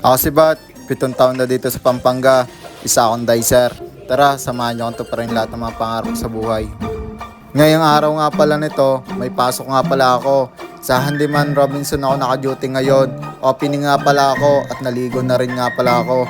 Ako si Bat, 7 taon na dito sa Pampanga, isa akong dicer. Tara, samahan niyo akong tuparin lahat ng mga pangarap ko sa buhay. Ngayong araw nga pala nito, may pasok nga pala ako. Sa Handyman Robinson ako naka-duty ngayon. Opening nga pala ako at naligo na rin nga pala ako.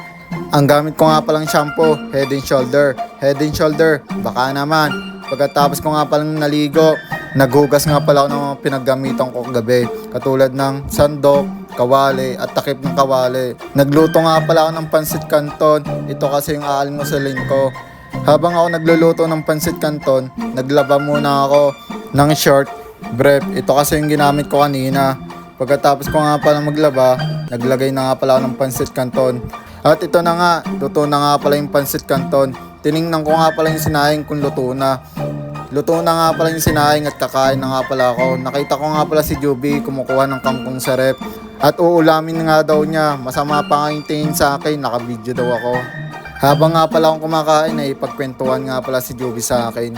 Ang gamit ko nga palang shampoo, Head and Shoulder. Head and Shoulder, baka naman. Pagkatapos ko nga palang naligo, naghugas nga pala ako ng mga pinaggamitan ko kagabi. Katulad ng sandok, kawali at takip ng kawali. Nagluto nga pala ako ng pansit canton. Ito kasi yung aalmusalin ko. Habang ako nagluluto ng pansit canton, naglaba muna ako ng short brief. Ito kasi yung ginamit ko kanina. Pagkatapos ko nga pala maglaba, naglagay na nga pala ako ng pansit canton. At ito na nga, luto na nga pala yung pansit canton. Tiningnan ko nga pala yung sinahing kung luto na. Luto na nga pala yung sinahing at kakain na nga pala ako. Nakita ko nga pala si Juby kumukuha ng kangkong sa rep. At uulamin nga daw niya. Masama pa nga yung tingin sa akin, naka-video daw ako. Habang nga pala akong kumakain ay ipagkwentuhan nga pala si Juby sa akin.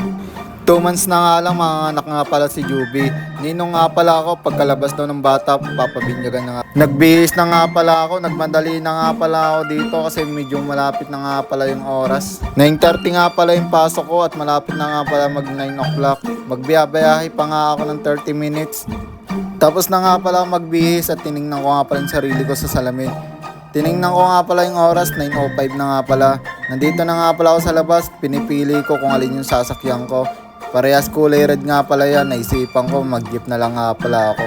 2 months na nga lang mga anak nga pala si Juby. Ninong nga pala ako pagkalabas daw ng bata, papabinyagan na nga. Nagbihis na nga pala ako, nagmadali na nga pala ako dito kasi medyo malapit na nga pala yung oras. 9:30 nga pala yung pasok ko at malapit na nga pala mag 9 o'clock. Magbiyabayahe pa nga ako ng 30 minutes. Tapos na nga pala magbihis at tiningnan ko nga pala yung sarili ko sa salamin. Tiningnan ko nga pala yung oras, 9:05 na nga pala. Nandito na nga pala ako sa labas, pinipili ko kung alin yung sasakyan ko. Parehas kulay red nga pala yan, naisipan ko mag-jeep na lang nga pala ako.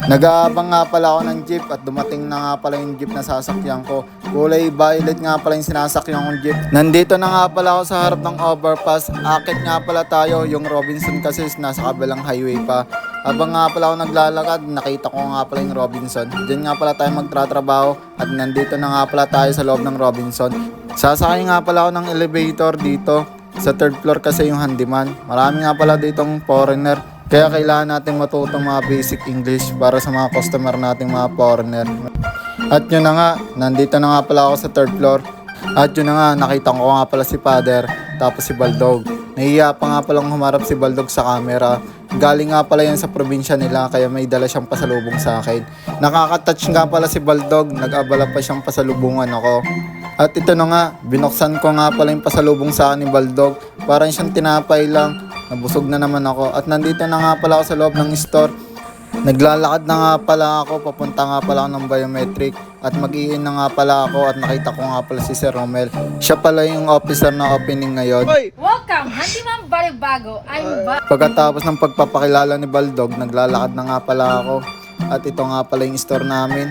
Nag-aabang nga pala ako ng jeep at dumating na nga pala yung jeep na sasakyan ko. Kulay violet nga pala yung sinasakyan kong jeep. Nandito na nga pala ako sa harap ng overpass. Akit nga pala tayo, yung Robinson kasi nasa kabilang highway pa. Habang nga pala ako naglalakad, nakita ko nga pala yung Robinson. Diyan nga pala tayo magtratrabaho at nandito na nga pala tayo sa loob ng Robinson. Sasakay nga pala ako ng elevator dito. Sa 3rd floor kasi yung handyman. Marami nga pala ditong foreigner. Kaya kailangan natin matutong mga basic English para sa mga customer nating mga foreigner. At yun na nga, nandito na nga pala ako sa 3rd floor. At yun na nga, nakita ko nga pala si Father, tapos si Baldog. Nahiya pa nga palang humarap si Baldog sa camera. Galing nga pala yan sa probinsya nila kaya may dala siyang pasalubong sa akin. Nakaka-touch nga pala si Baldog, nag-abala pa siyang pasalubungan ako. At ito na nga, binuksan ko nga pala yung pasalubong sa akin ni Baldog. Parang siyang tinapay lang, nabusog na naman ako. At nandito na nga pala ako sa loob ng store. Naglalakad na nga pala ako, papunta nga pala ako ng biometric. At mag-i-in na nga pala ako at nakita ko nga pala si Sir Romel. Siya pala yung officer na opening ngayon. Welcome, Handyman Balibago. I'm back. Pagkatapos ng pagpapakilala ni Baldog, naglalakad na nga pala ako. At ito nga pala yung store namin.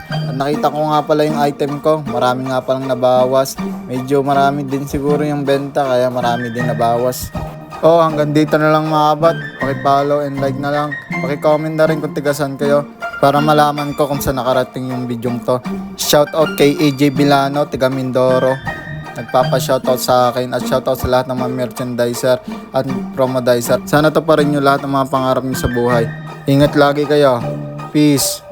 At nakita ko nga pala yung item ko. Marami nga palang nabawas. Medyo marami din siguro yung benta kaya marami din nabawas. Oh, hanggang dito na lang mga kabat. Paki-follow and like na lang. Paki-comment na rin kung tigasan kayo para malaman ko kung saan nakarating yung video to. Shoutout kay AJ Bilano, taga Mindoro. Nagpapa-shoutout sa akin at shoutout sa lahat ng mga merchandiser at promodizer. Sana to pa rin yung lahat ng mga pangarap niyo sa buhay. Ingat lagi kayo. Peace.